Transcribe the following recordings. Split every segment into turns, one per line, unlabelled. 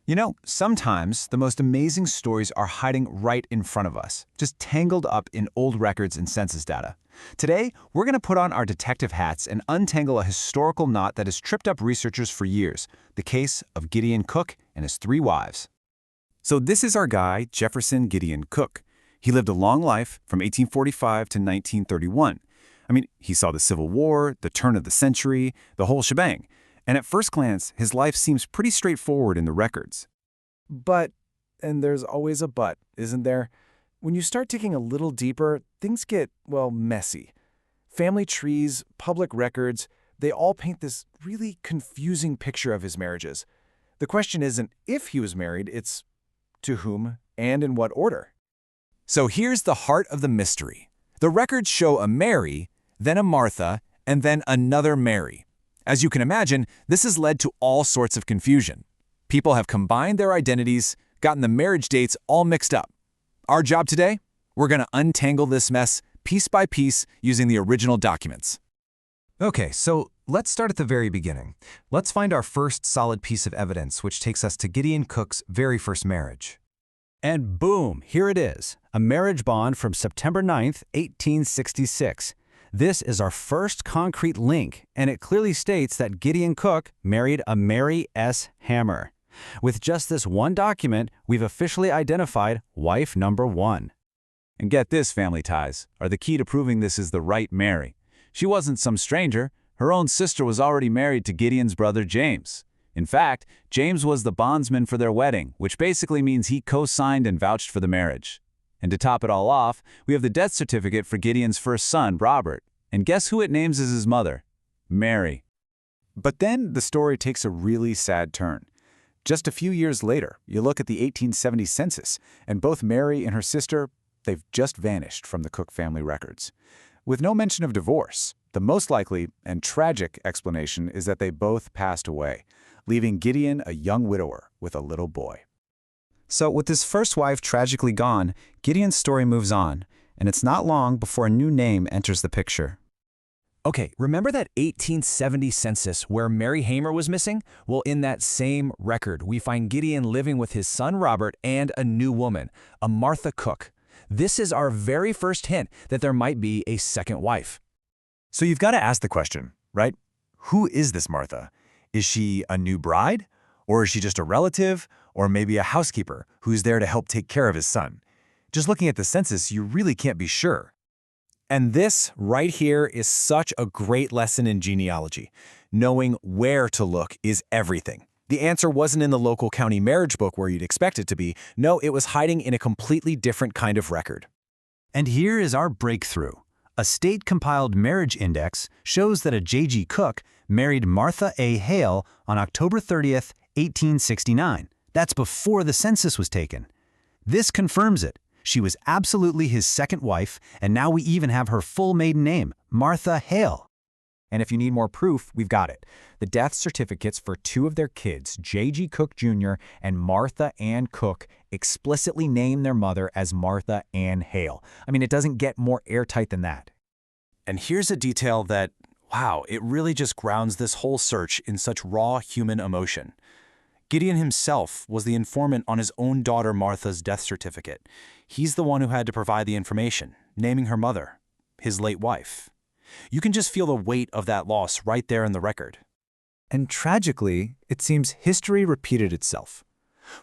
You know, sometimes the most amazing stories are hiding right in front of us, just tangled up in old records and census data. Today, we're going to put on our detective hats and untangle a historical knot that has tripped up researchers for years, the case of Gideon Cook and his 3 wives. So this is our guy, Jefferson Gideon Cook. He lived a long life from 1845 to 1931. I mean, he saw the Civil War, the turn of the century, the whole shebang. And at first glance, his life seems pretty straightforward in the records. But, and there's always a but, isn't there? When you start digging a little deeper, things get, well, messy. Family trees, public records, they all paint this really confusing picture of his marriages. The question isn't if he was married, it's to whom and in what order. So here's the heart of the mystery. The records show a Mary, then a Martha, and then another Mary. As you can imagine, this has led to all sorts of confusion. People have combined their identities, gotten the marriage dates all mixed up. Our job today? We're going to untangle this mess piece by piece using the original documents.
Okay, so let's start at the very beginning. Let's find our first solid piece of evidence, which takes us to Gideon Cook's very first marriage.
And boom, here it is, a marriage bond from September 9th, 1866. This is our first concrete link, and it clearly states that Gideon Cook married a Mary S. Hammer. With just this one document, we've officially identified wife number 1.
And get this, family ties are the key to proving this is the right Mary. She wasn't some stranger. Her own sister was already married to Gideon's brother James. In fact, James was the bondsman for their wedding, which basically means he co-signed and vouched for the marriage. And to top it all off, we have the death certificate for Gideon's first son, Robert. And guess who it names as his mother? Mary. But then the story takes a really sad turn. Just a few years later, you look at the 1870 census, and both Mary and her sister, they've just vanished from the Cook family records. With no mention of divorce, the most likely and tragic explanation is that they both passed away, leaving Gideon a young widower with a little boy.
So with his first wife tragically gone, Gideon's story moves on, and it's not long before a new name enters the picture.
Okay, remember that 1870 census where Mary Hamer was missing? Well, in that same record, we find Gideon living with his son Robert and a new woman, a Martha Cook. This is our very first hint that there might be a second wife.
So you've got to ask the question, right? Who is this Martha? Is she a new bride? Or is she just a relative? Or maybe a housekeeper who's there to help take care of his son? Just looking at the census, you really can't be sure. And this right here is such a great lesson in genealogy. Knowing where to look is everything. The answer wasn't in the local county marriage book where you'd expect it to be. No, it was hiding in a completely different kind of record.
And here is our breakthrough. A state-compiled marriage index shows that a J.G. Cook married Martha A. Hale on October 30th, 1869. That's before the census was taken. This confirms it. She was absolutely his second wife, and now we even have her full maiden name, Martha Hale.
And if you need more proof, we've got it. The death certificates for 2 of their kids, J.G. Cook Jr. and Martha Ann Cook, explicitly name their mother as Martha Ann Hale. I mean, it doesn't get more airtight than that. And here's a detail that, wow, it really just grounds this whole search in such raw human emotion. Gideon himself was the informant on his own daughter Martha's death certificate. He's the one who had to provide the information, naming her mother, his late wife. You can just feel the weight of that loss right there in the record. And tragically, it seems history repeated itself.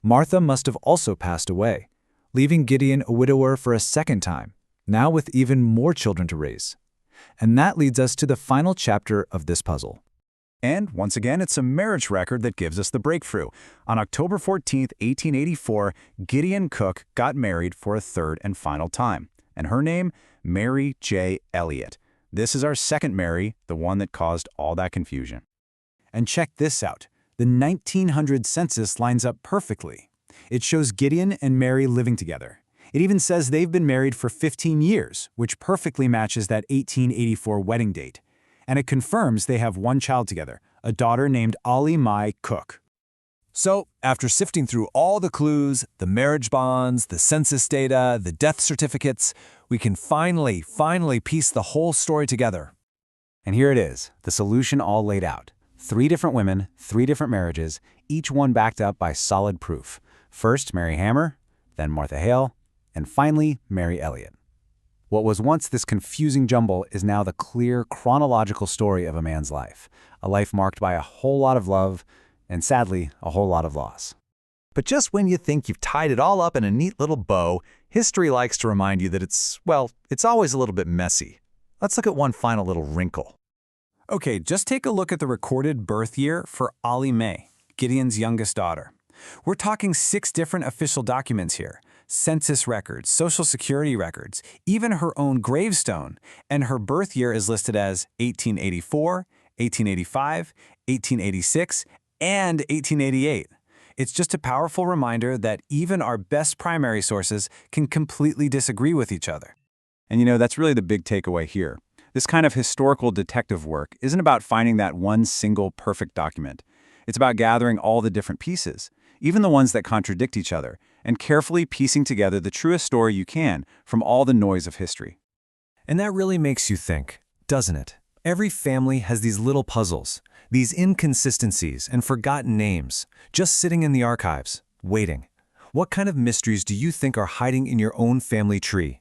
Martha must have also passed away, leaving Gideon a widower for a second time, now with even more children to raise. And that leads us to the final chapter of this puzzle. And once again, it's a marriage record that gives us the breakthrough. On October 14th, 1884, Gideon Cook got married for a third and final time. And her name, Mary J. Elliott. This is our second Mary, the one that caused all that confusion. And check this out. The 1900 census lines up perfectly. It shows Gideon and Mary living together. It even says they've been married for 15 years, which perfectly matches that 1884 wedding date. And it confirms they have one child together, a daughter named Ollie Mai Cook. So, after sifting through all the clues, the marriage bonds, the census data, the death certificates, we can finally piece the whole story together. And here it is, the solution all laid out.
3 different women, 3 different marriages, each one backed up by solid proof. First, Mary Hammer, then Martha Hale, and finally, Mary Elliott. What was once this confusing jumble is now the clear, chronological story of a man's life, a life marked by a whole lot of love and, sadly, a whole lot of loss.
But just when you think you've tied it all up in a neat little bow, history likes to remind you that it's always a little bit messy. Let's look at one final little wrinkle.
Okay, just take a look at the recorded birth year for Ollie Mae, Gideon's youngest daughter. We're talking 6 different official documents here: census records, social security records, even her own gravestone, and her birth year is listed as 1884, 1885, 1886, and 1888. It's just a powerful reminder that even our best primary sources can completely disagree with each other.
And that's really the big takeaway here. This kind of historical detective work isn't about finding that one single perfect document. It's about gathering all the different pieces, even the ones that contradict each other, and carefully piecing together the truest story you can from all the noise of history.
And that really makes you think, doesn't it? Every family has these little puzzles, these inconsistencies and forgotten names, just sitting in the archives, waiting. What kind of mysteries do you think are hiding in your own family tree?